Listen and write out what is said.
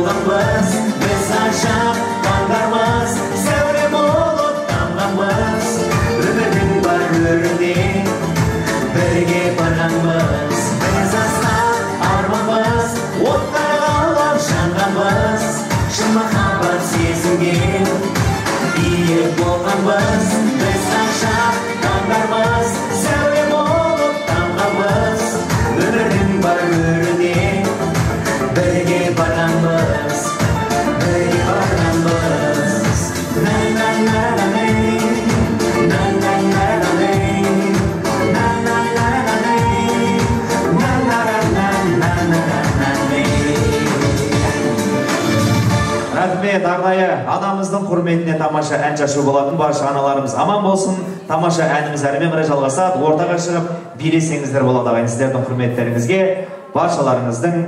болғанбыз, біз ажап таңдармыз, сәуле болып тамғанбыз, өмірдің бар өріне бірге барғанбыз, біз асқақ арманбыз, оттар қалап жанғанбыз, шын махаббат сезінген биік болғанбыз, біз ажап таңдармыз, сәуле болып тамғанбыз, өмірдің бар өріне бірге барғанбыз, бірге барғанбыз. Рахмет, арнайы анамыздың құрметіне тамаша ән шашу болатын, барша аналарымыз аман болсын. Тамаша әніміз әрмен қарай жалғасады. Ортаға шығып билесеңіздер болады ағайын. Сіздердің құрметтеріңізге баршаларыңыздың